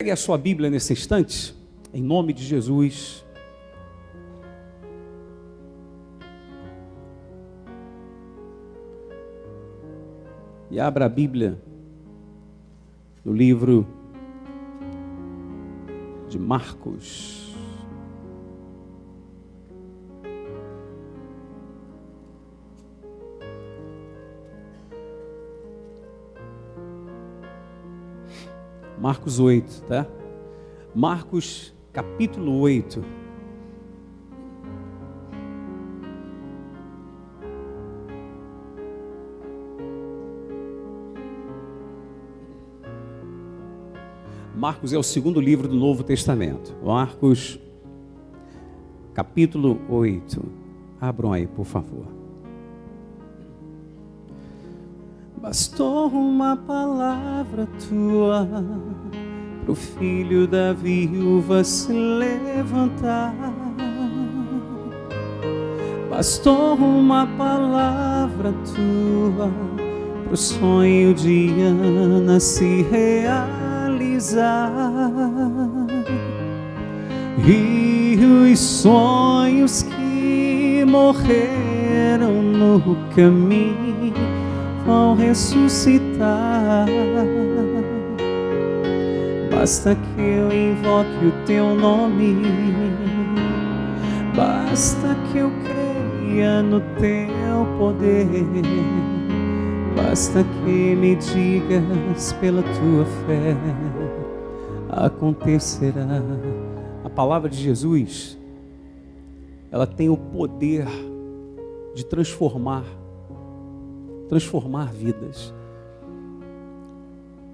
Pegue a sua Bíblia nesse instante, em nome de Jesus. E abra a Bíblia no livro de Marcos. Marcos 8, tá? Marcos capítulo 8. Marcos é o segundo livro do Novo Testamento. Marcos capítulo 8. Abram aí, por favor. Bastou uma palavra tua pro filho da viúva se levantar. Bastou uma palavra tua pro sonho de Ana se realizar. E os sonhos que morreram no caminho vão ressuscitar. Basta que eu invoque o teu nome, basta que eu creia no teu poder, basta que me digas pela tua fé, acontecerá. A palavra de Jesus, ela tem o poder de transformar vidas.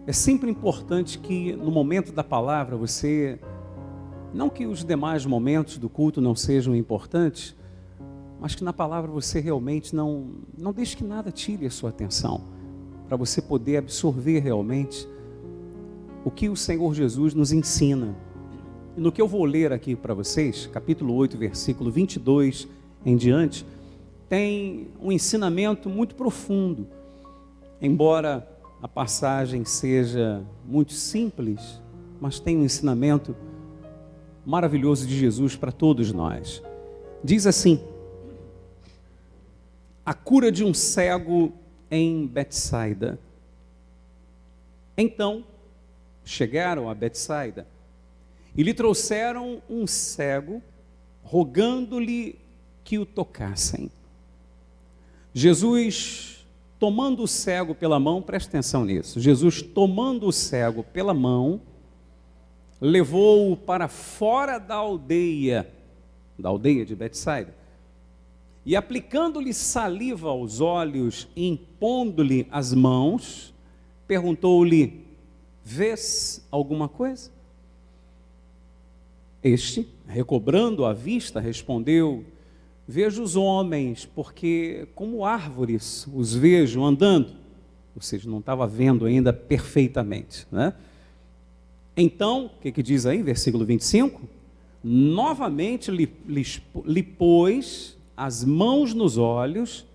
É sempre importante que no momento da palavra você, não que os demais momentos do culto não sejam importantes, mas que na palavra você realmente não deixe que nada tire a sua atenção, para você poder absorver realmente o que o Senhor Jesus nos ensina. E no que eu vou ler aqui para vocês, capítulo 8, versículo 22 em diante, tem um ensinamento muito profundo. Embora a passagem seja muito simples, mas tem um ensinamento maravilhoso de Jesus para todos nós. Diz assim: a cura de um cego em Betsaida. Então, chegaram a Betsaida e lhe trouxeram um cego, rogando-lhe que o tocassem. Jesus, tomando o cego pela mão, presta atenção nisso, Jesus, tomando o cego pela mão, levou-o para fora da aldeia de Betsaida, e aplicando-lhe saliva aos olhos, e impondo-lhe as mãos, perguntou-lhe: vês alguma coisa? Este, recobrando a vista, respondeu: vejo os homens, porque como árvores os vejo andando. Ou seja, não estava vendo ainda perfeitamente, né? Então, o que diz aí, versículo 25? Novamente lhe pôs as mãos nos olhos,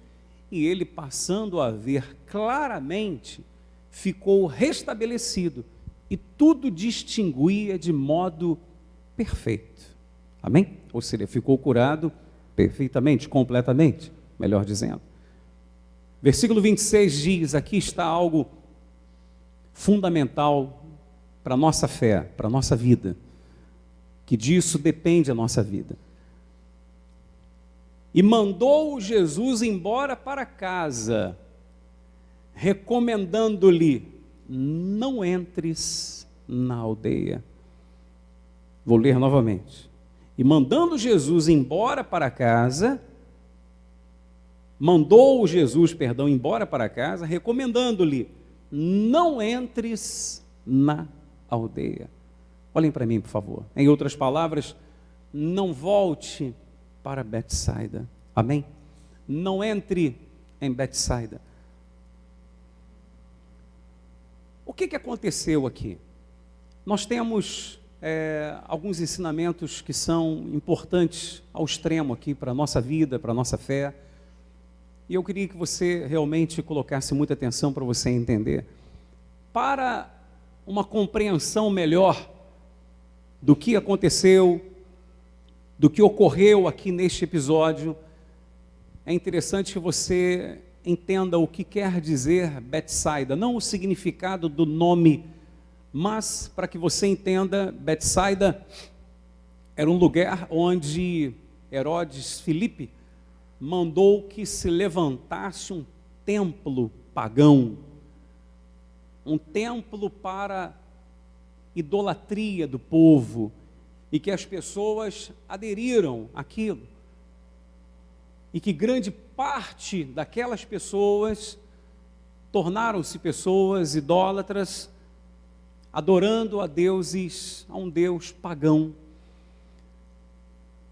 e ele, passando a ver claramente, ficou restabelecido, e tudo distinguia de modo perfeito. Amém? Ou seja, ficou curado perfeitamente, completamente, melhor dizendo. Versículo 26 diz, aqui está algo fundamental para a nossa fé, para a nossa vida, que disso depende a nossa vida. E mandou Jesus embora para casa, recomendando-lhe: não entres na aldeia. Vou ler novamente. E mandando Jesus embora para casa, embora para casa, recomendando-lhe: não entres na aldeia. Olhem para mim, por favor. Em outras palavras, não volte para Betsaida. Amém? Não entre em Betsaida. O que aconteceu aqui? Nós temos alguns ensinamentos que são importantes ao extremo aqui para a nossa vida, para a nossa fé. E eu queria que você realmente colocasse muita atenção para você entender. Para uma compreensão melhor do que aconteceu, do que ocorreu aqui neste episódio, é interessante que você entenda o que quer dizer Betsaida, não o significado do nome, mas para que você entenda, Betsaida era um lugar onde Herodes Filipe mandou que se levantasse um templo pagão, um templo para idolatria do povo, e que as pessoas aderiram àquilo, e que grande parte daquelas pessoas tornaram-se pessoas idólatras, adorando a deuses, a um Deus pagão.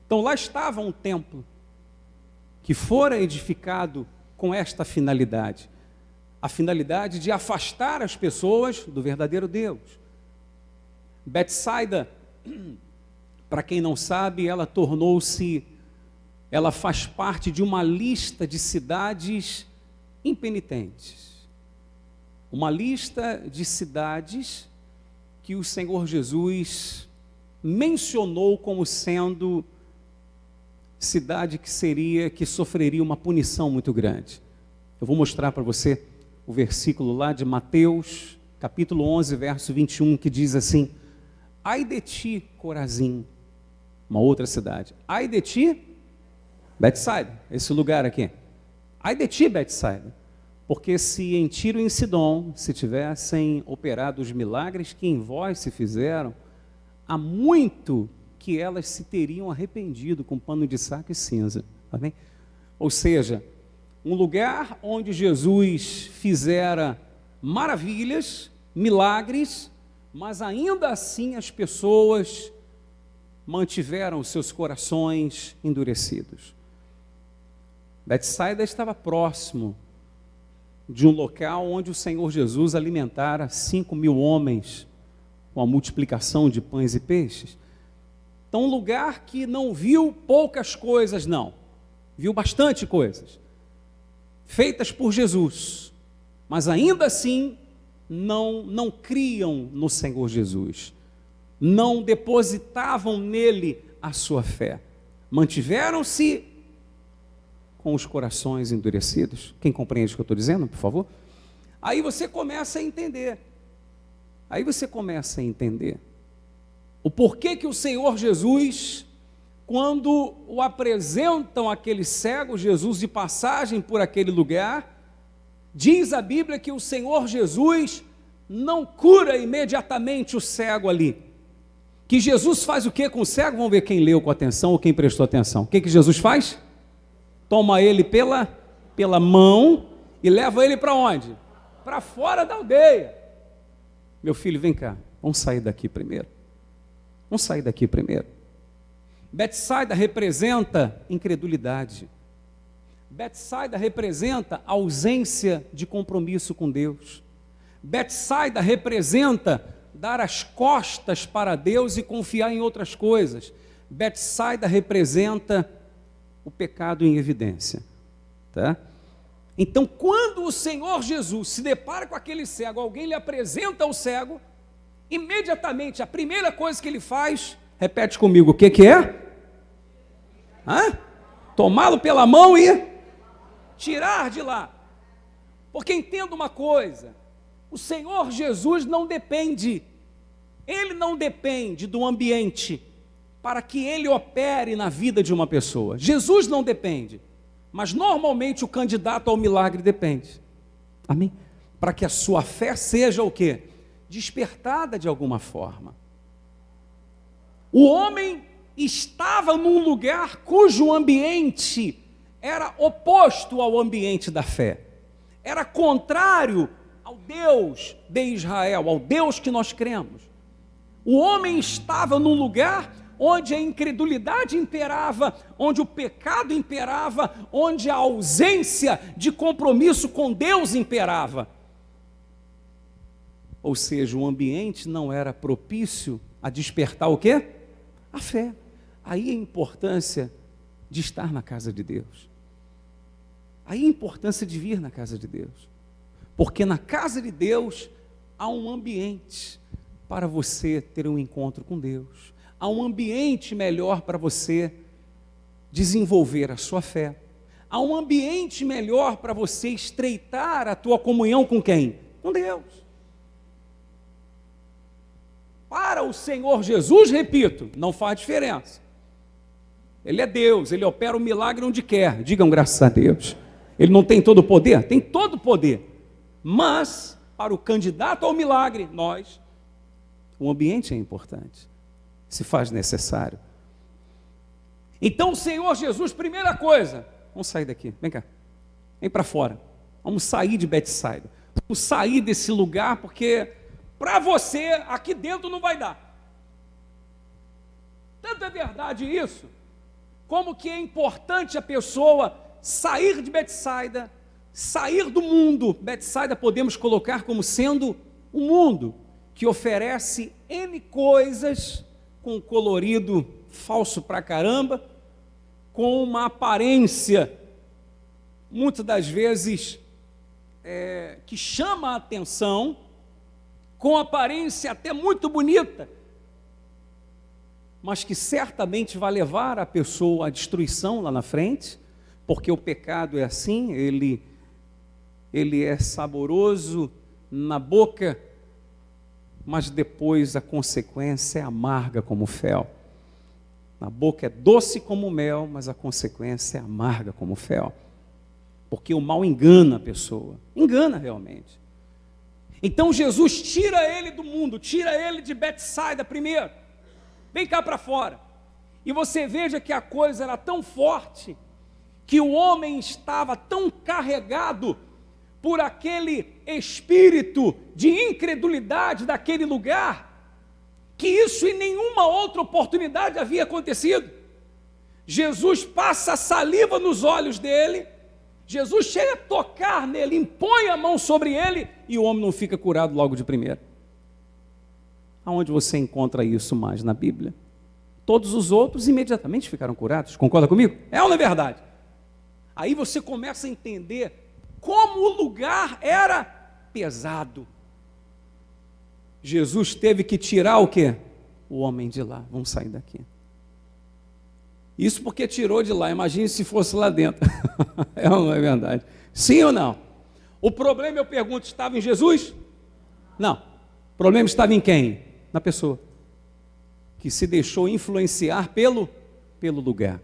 Então lá estava um templo que fora edificado com esta finalidade, a finalidade de afastar as pessoas do verdadeiro Deus. Betsaida, para quem não sabe, ela faz parte de uma lista de cidades impenitentes. Uma lista de cidades que o Senhor Jesus mencionou como sendo cidade que sofreria uma punição muito grande. Eu vou mostrar para você o versículo lá de Mateus, capítulo 11, verso 21, que diz assim: ai de ti, Corazim, uma outra cidade. Ai de ti, Betsaida, esse lugar aqui. Ai de ti, Betsaida, porque se em Tiro e em Sidom se tivessem operado os milagres que em vós se fizeram, há muito que elas se teriam arrependido com pano de saco e cinza. Amém? Ou seja, um lugar onde Jesus fizera maravilhas, milagres, mas ainda assim as pessoas mantiveram os seus corações endurecidos. Betsaida estava próximo de um local onde o Senhor Jesus alimentara 5.000 homens com a multiplicação de pães e peixes. Então, um lugar que não viu poucas coisas, não. Viu bastante coisas feitas por Jesus, mas ainda assim não criam no Senhor Jesus, não depositavam nele a sua fé, mantiveram-se com os corações endurecidos. Quem compreende o que eu estou dizendo, por favor? Aí você começa a entender, o porquê que o Senhor Jesus, quando o apresentam aquele cego, Jesus de passagem por aquele lugar, diz a Bíblia que o Senhor Jesus não cura imediatamente o cego ali. Que Jesus faz o que com o cego? Vamos ver quem leu com atenção ou quem prestou atenção. O que Jesus faz? Toma ele pela mão e leva ele para onde? Para fora da aldeia. Meu filho, vem cá, vamos sair daqui primeiro. Betsaida representa incredulidade. Betsaida representa ausência de compromisso com Deus. Betsaida representa dar as costas para Deus e confiar em outras coisas. Betsaida representa o pecado em evidência, tá? Então, quando o Senhor Jesus se depara com aquele cego, alguém lhe apresenta o cego, imediatamente a primeira coisa que ele faz, repete comigo, o que é? Tomá-lo pela mão e tirar de lá. Porque entenda uma coisa, o Senhor Jesus ele não depende do ambiente para que ele opere na vida de uma pessoa. Jesus não depende, mas normalmente o candidato ao milagre depende. Amém? Para que a sua fé seja o quê? Despertada de alguma forma. O homem estava num lugar cujo ambiente era oposto ao ambiente da fé, era contrário ao Deus de Israel, ao Deus que nós cremos. O homem estava num lugar onde a incredulidade imperava, onde o pecado imperava, onde a ausência de compromisso com Deus imperava. Ou seja, o ambiente não era propício a despertar o quê? A fé. Aí a importância de estar na casa de Deus. Aí a importância de vir na casa de Deus. Porque na casa de Deus há um ambiente para você ter um encontro com Deus. há um ambiente melhor para você desenvolver a sua fé. Há um ambiente melhor para você estreitar a tua comunhão com quem? Com Deus. Para o Senhor Jesus, repito, não faz diferença. Ele é Deus, Ele opera o milagre onde quer. Digam graças a Deus. Ele não tem todo o poder? Tem todo o poder. Mas, para o candidato ao milagre, o ambiente é importante. Se faz necessário. Então, o Senhor Jesus, primeira coisa, vamos sair daqui, vem cá, vem para fora, vamos sair de Betsaida, vamos sair desse lugar, porque para você, aqui dentro não vai dar. Tanto é verdade isso, como que é importante a pessoa sair de Betsaida, sair do mundo. Betsaida podemos colocar como sendo um mundo que oferece N coisas, com colorido falso pra caramba, com uma aparência, muitas das vezes, que chama a atenção, com aparência até muito bonita, mas que certamente vai levar a pessoa à destruição lá na frente, porque o pecado é assim, ele é saboroso na boca, mas depois a consequência é amarga como fel. Na boca é doce como mel, mas a consequência é amarga como fel. Porque o mal engana a pessoa, engana realmente. Então Jesus tira ele do mundo, tira ele de Betsaida primeiro. Vem cá para fora. E você veja que a coisa era tão forte, que o homem estava tão carregado por aquele espírito de incredulidade daquele lugar, que isso em nenhuma outra oportunidade havia acontecido. Jesus passa a saliva nos olhos dele, Jesus chega a tocar nele, impõe a mão sobre ele, e o homem não fica curado logo de primeira. Aonde você encontra isso mais na Bíblia? Todos os outros imediatamente ficaram curados, concorda comigo? É ou não é verdade? Aí você começa a entender como o lugar era pesado. Jesus teve que tirar o quê? O homem de lá. Vamos sair daqui. Isso porque tirou de lá. Imagine se fosse lá dentro. É ou não é verdade? Sim ou não? O problema, eu pergunto, estava em Jesus? Não. O problema estava em quem? Na pessoa que se deixou influenciar pelo lugar.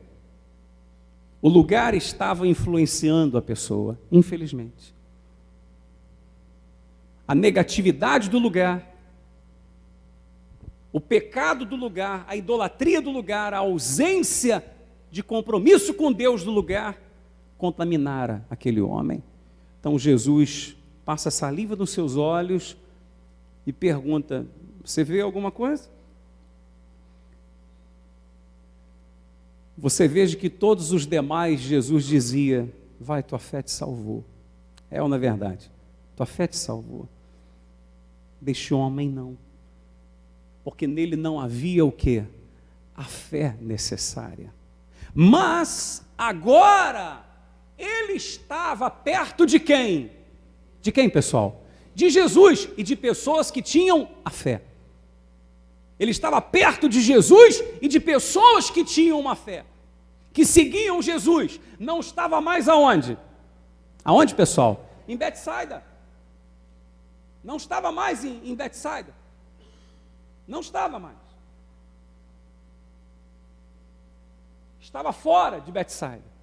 O lugar estava influenciando a pessoa, infelizmente. A negatividade do lugar, o pecado do lugar, a idolatria do lugar, a ausência de compromisso com Deus do lugar, contaminara aquele homem. Então Jesus passa saliva nos seus olhos e pergunta: você vê alguma coisa? Você veja que todos os demais, Jesus dizia: vai, tua fé te salvou. É ou não é verdade? Tua fé te salvou. Deste homem não. Porque nele não havia o quê? A fé necessária. Mas, agora, ele estava perto de quem? De quem, pessoal? De Jesus e de pessoas que tinham a fé. Ele estava perto de Jesus e de pessoas que tinham uma fé, que seguiam Jesus. Não estava mais aonde? Aonde, pessoal? Em Betsaida. Não estava mais em Betsaida. Não estava mais. Estava fora de Betsaida.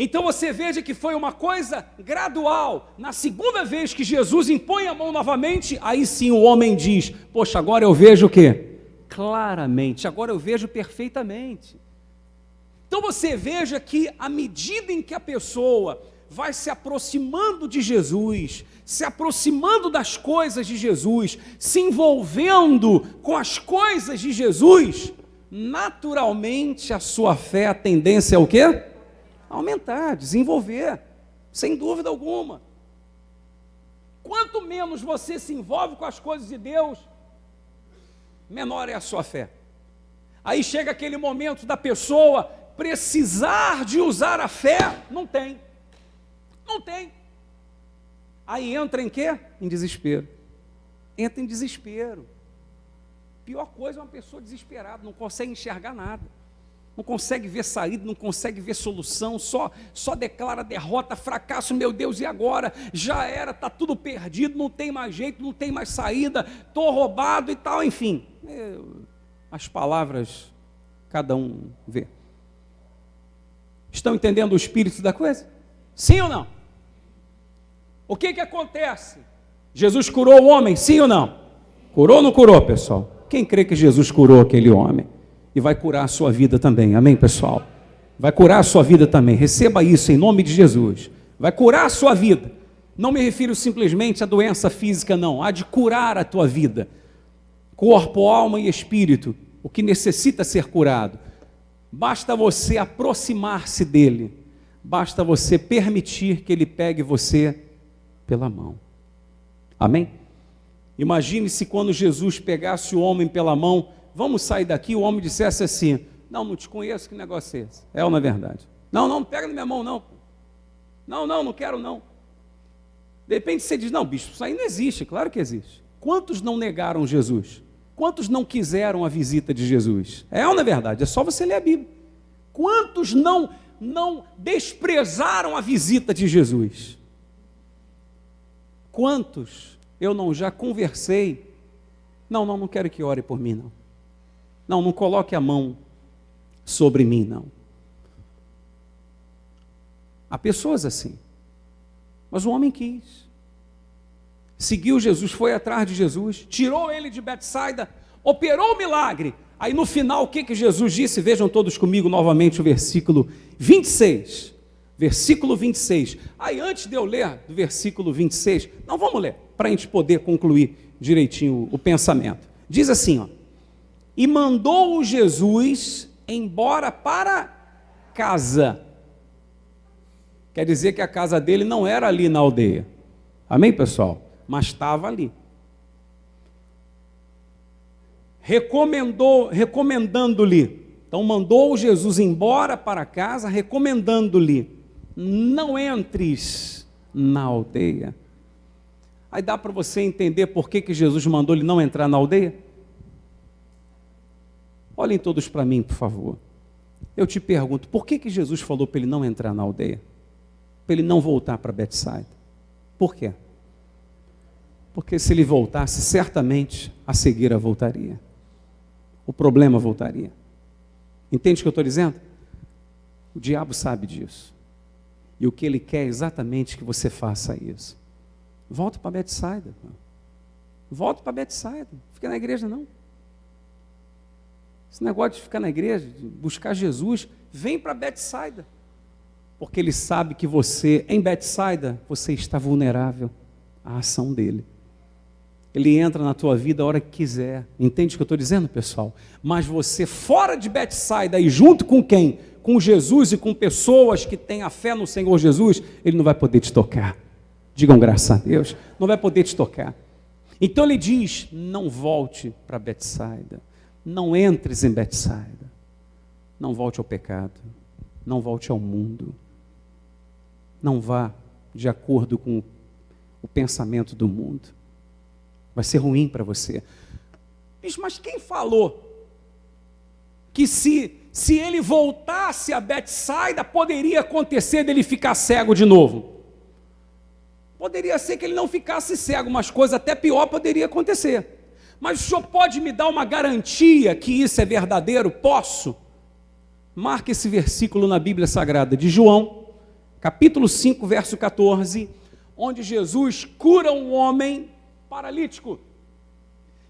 Então você veja que foi uma coisa gradual. Na segunda vez que Jesus impõe a mão novamente, aí sim o homem diz: poxa, agora eu vejo o quê? Claramente, agora eu vejo perfeitamente. Então você veja que à medida em que a pessoa vai se aproximando de Jesus, se aproximando das coisas de Jesus, se envolvendo com as coisas de Jesus, naturalmente a sua fé, a tendência é o quê? Aumentar, desenvolver, sem dúvida alguma. Quanto menos você se envolve com as coisas de Deus, menor é a sua fé. Aí chega aquele momento da pessoa precisar de usar a fé, não tem. Não tem. Aí entra em quê? Em desespero. Entra em desespero. pior coisa é uma pessoa desesperada, não consegue enxergar nada, não consegue ver saída, não consegue ver solução, só declara derrota, fracasso, meu Deus, e agora? Já era, está tudo perdido, não tem mais jeito, não tem mais saída, estou roubado e tal, enfim. As palavras, cada um vê. Estão entendendo o espírito da coisa? Sim ou não? O que acontece? Jesus curou o homem, sim ou não? Curou ou não curou, pessoal? Quem crê que Jesus curou aquele homem? E vai curar a sua vida também, amém, pessoal? Vai curar a sua vida também, receba isso em nome de Jesus. Vai curar a sua vida. Não me refiro simplesmente à doença física, não. Há de curar a tua vida. Corpo, alma e espírito, o que necessita ser curado. Basta você aproximar-se dele. Basta você permitir que ele pegue você pela mão. Amém? Imagine se quando Jesus pegasse o homem pela mão, vamos sair daqui, o homem dissesse assim, não te conheço, que negócio é esse? É ou não é verdade? Não pega na minha mão não. Não quero não. De repente você diz, não bicho, isso aí não existe, claro que existe. Quantos não negaram Jesus? Quantos não quiseram a visita de Jesus? É ou não é verdade? É só você ler a Bíblia. Quantos não desprezaram a visita de Jesus? Quantos eu não já conversei? Não quero que ore por mim, não. Não coloque a mão sobre mim, não. Há pessoas assim. Mas o homem quis. Seguiu Jesus, foi atrás de Jesus, tirou ele de Betsaida, operou o milagre. Aí no final, o que Jesus disse? Vejam todos comigo novamente o versículo 26. Versículo 26. Aí antes de eu ler do versículo 26, não, vamos ler, para a gente poder concluir direitinho o pensamento. Diz assim, ó, e mandou-o Jesus embora para casa. Quer dizer que a casa dele não era ali na aldeia. Amém, pessoal? Mas estava ali. Recomendando-lhe. Então mandou Jesus embora para casa, recomendando-lhe, não entres na aldeia. Aí dá para você entender por que Jesus mandou ele não entrar na aldeia? Olhem todos para mim, por favor. Eu te pergunto, por que Jesus falou para ele não entrar na aldeia? Para ele não voltar para Betsaida? Por quê? Porque se ele voltasse, certamente a cegueira voltaria. O problema voltaria. Entende o que eu estou dizendo? O diabo sabe disso. E o que ele quer é exatamente que você faça isso. Volta para Betsaida. Volta para Betsaida. Fica na igreja, não. Esse negócio de ficar na igreja, de buscar Jesus, vem para Betsaida. Porque ele sabe que você, em Betsaida, você está vulnerável à ação dele. Ele entra na tua vida a hora que quiser. Entende o que eu estou dizendo, pessoal? Mas você fora de Betsaida e junto com quem? Com Jesus e com pessoas que têm a fé no Senhor Jesus, ele não vai poder te tocar. Digam graças a Deus. Não vai poder te tocar. Então ele diz, não volte para Betsaida. Não entres em Betsaida. Não volte ao pecado. Não volte ao mundo. Não vá de acordo com o pensamento do mundo. Vai ser ruim para você. Bicho, mas quem falou que se ele voltasse a Betsaida, poderia acontecer dele ficar cego de novo? Poderia ser que ele não ficasse cego, mas coisa até pior poderia acontecer. Mas o senhor pode me dar uma garantia que isso é verdadeiro? Posso? Marque esse versículo na Bíblia Sagrada de João, capítulo 5, verso 14, onde Jesus cura um homem paralítico,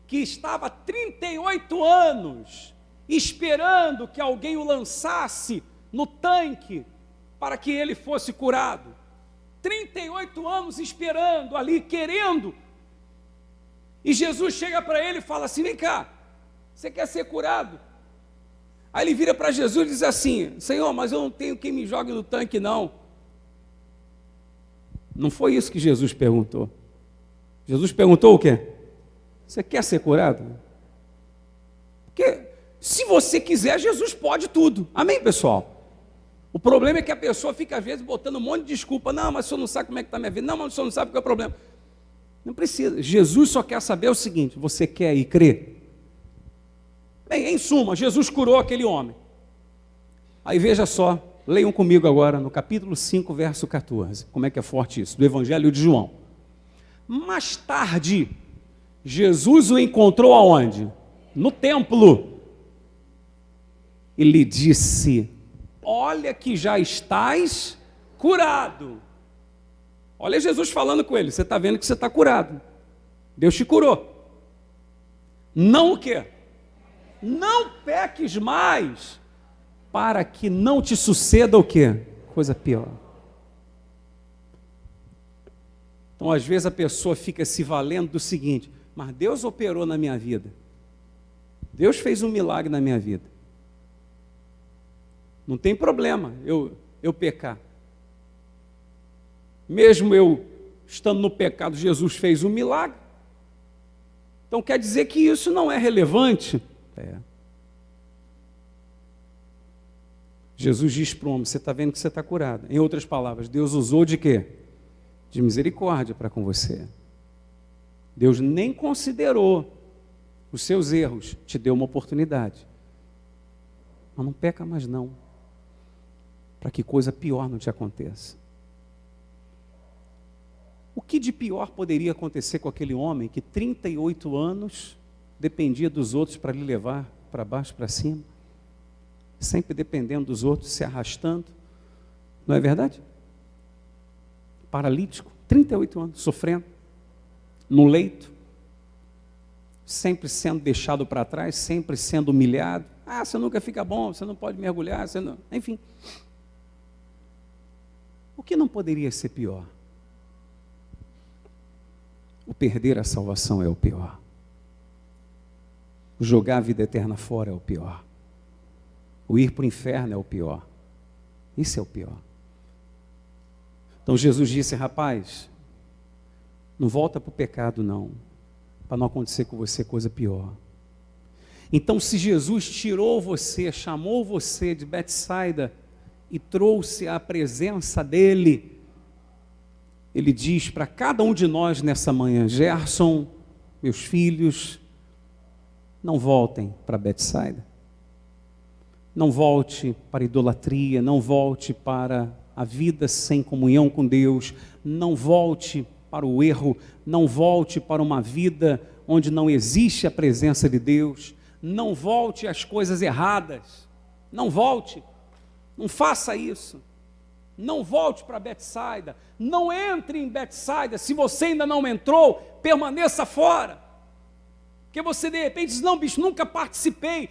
que estava 38 anos esperando que alguém o lançasse no tanque para que ele fosse curado. 38 anos esperando ali, querendo. E Jesus chega para ele e fala assim, vem cá, você quer ser curado? Aí ele vira para Jesus e diz assim, Senhor, mas eu não tenho quem me jogue no tanque não. Não foi isso que Jesus perguntou. Jesus perguntou o quê? Você quer ser curado? Porque se você quiser, Jesus pode tudo. Amém, pessoal? O problema é que a pessoa fica às vezes botando um monte de desculpa. Não, mas o senhor não sabe como é que está a minha vida. Não, mas o senhor não sabe qual é o problema. Não precisa. Jesus só quer saber o seguinte, você quer ir crer? Em suma, Jesus curou aquele homem. Aí veja só, leiam comigo agora no capítulo 5, verso 14. Como é que é forte isso? Do Evangelho de João. Mais tarde, Jesus o encontrou aonde? No templo. E lhe disse: olha que já estás curado. Olha Jesus falando com ele, você está vendo que você está curado. Deus te curou. Não o quê? Não peques mais, para que não te suceda o quê? Coisa pior. Então, às vezes a pessoa fica se valendo do seguinte: mas Deus operou na minha vida. Deus fez um milagre na minha vida. Não tem problema eu pecar. Mesmo eu estando no pecado, Jesus fez um milagre. Então quer dizer que isso não é relevante? Jesus diz para o homem: você está vendo que você está curado. Em outras palavras, Deus usou de quê? De misericórdia para com você. Deus nem considerou os seus erros, te deu uma oportunidade. Mas não peca mais não, para que coisa pior não te aconteça. O que de pior poderia acontecer com aquele homem que 38 anos dependia dos outros para lhe levar para baixo, para cima? Sempre dependendo dos outros, se arrastando. Não é verdade? Paralítico, 38 anos, sofrendo, no leito, sempre sendo deixado para trás, sempre sendo humilhado. Ah, você nunca fica bom, você não pode mergulhar, você não... Enfim. O que não poderia ser pior? O perder a salvação é o pior. O jogar a vida eterna fora é o pior. O ir para o inferno é o pior. Isso é o pior. Então Jesus disse: rapaz, não volta para o pecado não, para não acontecer com você coisa pior. Então, se Jesus tirou você, chamou você de Betsaida e trouxe à presença dele, ele diz para cada um de nós nessa manhã: Gerson, meus filhos, não voltem para Betsaida. Não volte para a idolatria, não volte para a vida sem comunhão com Deus, não volte para o erro, não volte para uma vida onde não existe a presença de Deus, não volte às coisas erradas, não volte, não faça isso. Não volte para Betsaida, não entre em Betsaida. Se você ainda não entrou, permaneça fora. Porque você de repente diz: não, bicho, nunca participei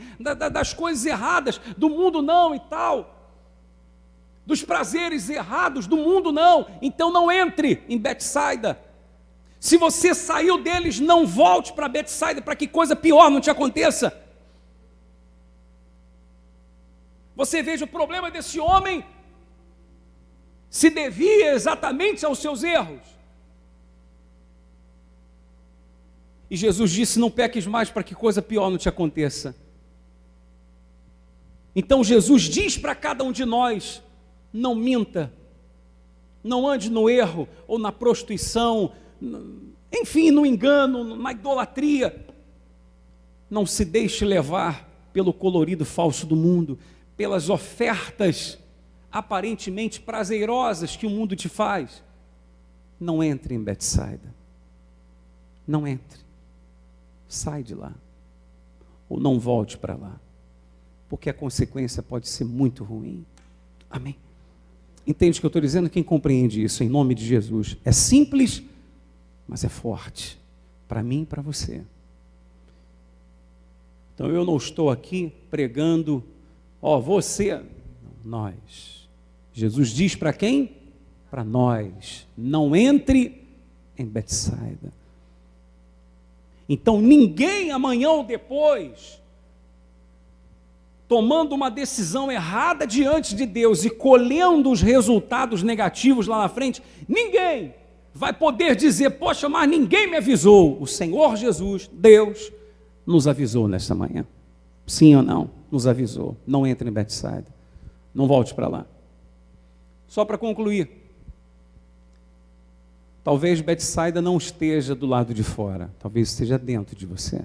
das coisas erradas do mundo não e tal, dos prazeres errados do mundo não, então não entre em Betsaida. Se você saiu deles, não volte para Betsaida, para que coisa pior não te aconteça. Você veja, o problema desse homem se devia exatamente aos seus erros. E Jesus disse: não peques mais, para que coisa pior não te aconteça. Então Jesus diz para cada um de nós: não minta, não ande no erro, ou na prostituição, enfim, no engano, na idolatria. Não se deixe levar pelo colorido falso do mundo, pelas ofertas aparentemente prazerosas que o mundo te faz. Não entre em Betsaida. Não entre. Sai de lá. Ou não volte para lá. Porque a consequência pode ser muito ruim. Amém? Entende o que eu estou dizendo? Quem compreende isso, em nome de Jesus. É simples, mas é forte. Para mim e para você. Então eu não estou aqui pregando, você, nós. Jesus diz para quem? Para nós. Não entre em Betsaida. Então ninguém amanhã ou depois, tomando uma decisão errada diante de Deus e colhendo os resultados negativos lá na frente, ninguém vai poder dizer: poxa, mas ninguém me avisou. O Senhor Jesus, Deus, nos avisou nesta manhã. Sim ou não? Nos avisou. Não entre em Betsaida. Não volte para lá. Só para concluir, talvez Betsaida não esteja do lado de fora, talvez esteja dentro de você.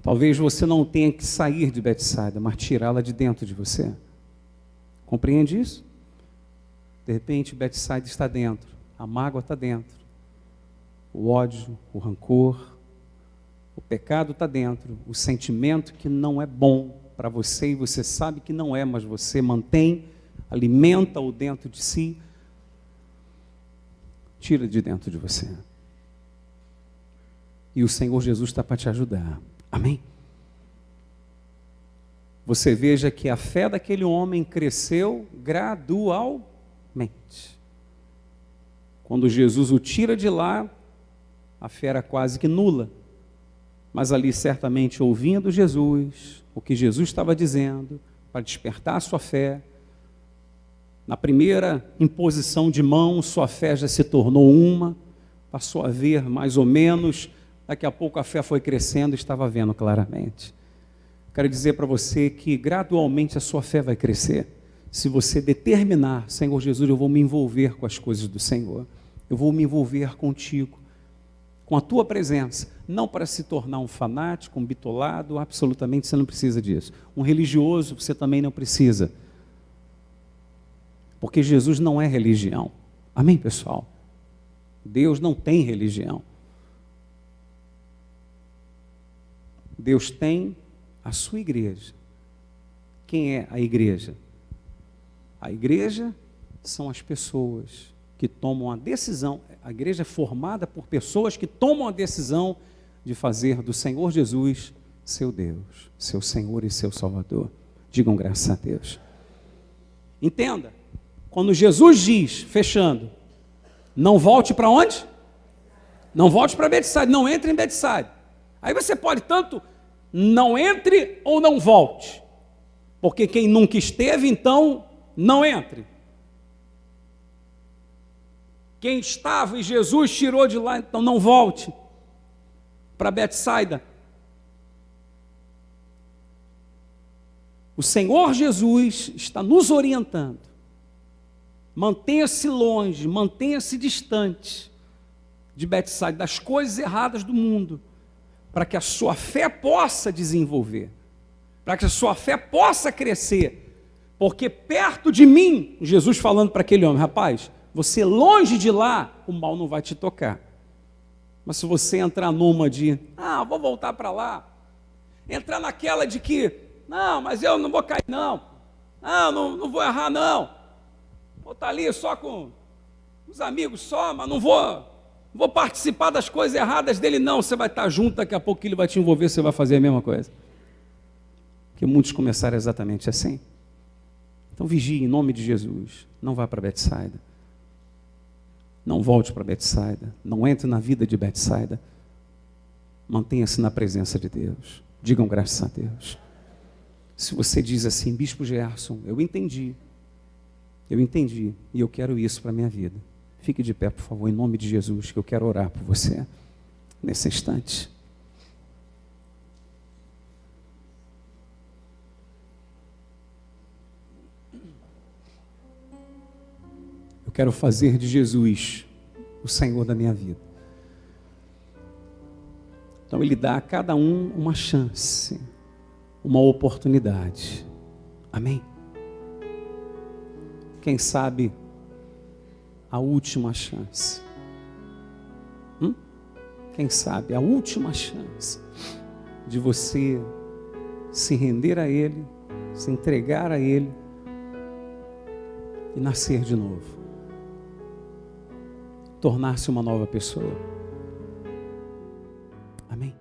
Talvez você não tenha que sair de Betsaida, mas tirá-la de dentro de você. Compreende isso? De repente, Betsaida está dentro, a mágoa está dentro, o ódio, o rancor, o pecado está dentro, o sentimento que não é bom para você e você sabe que não é, mas você mantém, alimenta-o dentro de si. Tira de dentro de você. E o Senhor Jesus está para te ajudar. Amém? Você veja que a fé daquele homem cresceu gradualmente. Quando Jesus o tira de lá, a fé era quase que nula. Mas ali certamente ouvindo Jesus, o que Jesus estava dizendo, para despertar a sua fé, na primeira imposição de mão, sua fé já se tornou uma, passou a ver mais ou menos, daqui a pouco a fé foi crescendo e estava vendo claramente. Quero dizer para você que gradualmente a sua fé vai crescer. Se você determinar, Senhor Jesus, eu vou me envolver com as coisas do Senhor, eu vou me envolver contigo, com a tua presença, não para se tornar um fanático, um bitolado, absolutamente você não precisa disso. Um religioso você também não precisa. Porque Jesus não é religião. Amém, pessoal? Deus não tem religião. Deus tem a sua igreja. Quem é a igreja? A igreja são as pessoas que tomam a decisão. A igreja é formada por pessoas que tomam a decisão de fazer do Senhor Jesus seu Deus, seu Senhor e seu Salvador. Digam graças a Deus. Entenda, quando Jesus diz, fechando, não volte para onde? Não volte para Betsaida, não entre em Betsaida. Aí você pode tanto não entre ou não volte, porque quem nunca esteve, então não entre. Quem estava e Jesus tirou de lá, então não volte para Betsaida. O Senhor Jesus está nos orientando. Mantenha-se longe, mantenha-se distante de Betsaida, das coisas erradas do mundo, para que a sua fé possa desenvolver, para que a sua fé possa crescer, porque perto de mim, Jesus falando para aquele homem, rapaz, você longe de lá, o mal não vai te tocar. Mas se você entrar numa de, vou voltar para lá, entrar naquela de que, não, mas eu não vou cair não vou errar não, vou estar ali só com os amigos só, mas não vou participar das coisas erradas dele não, você vai estar junto, daqui a pouco ele vai te envolver, você vai fazer a mesma coisa. Porque muitos começaram exatamente assim. Então vigie em nome de Jesus, não vá para Betsaida. Não volte para Betsaida, não entre na vida de Betsaida, mantenha-se na presença de Deus, digam graças a Deus. Se você diz assim, Bispo Gerson, eu entendi, e eu quero isso para a minha vida, fique de pé, por favor, em nome de Jesus, que eu quero orar por você, nesse instante. Eu quero fazer de Jesus o Senhor da minha vida. Então Ele dá a cada um uma chance, uma oportunidade. Amém? Quem sabe a última chance. Quem sabe a última chance de você se render a Ele, se entregar a Ele e nascer de novo. Tornar-se uma nova pessoa. Amém?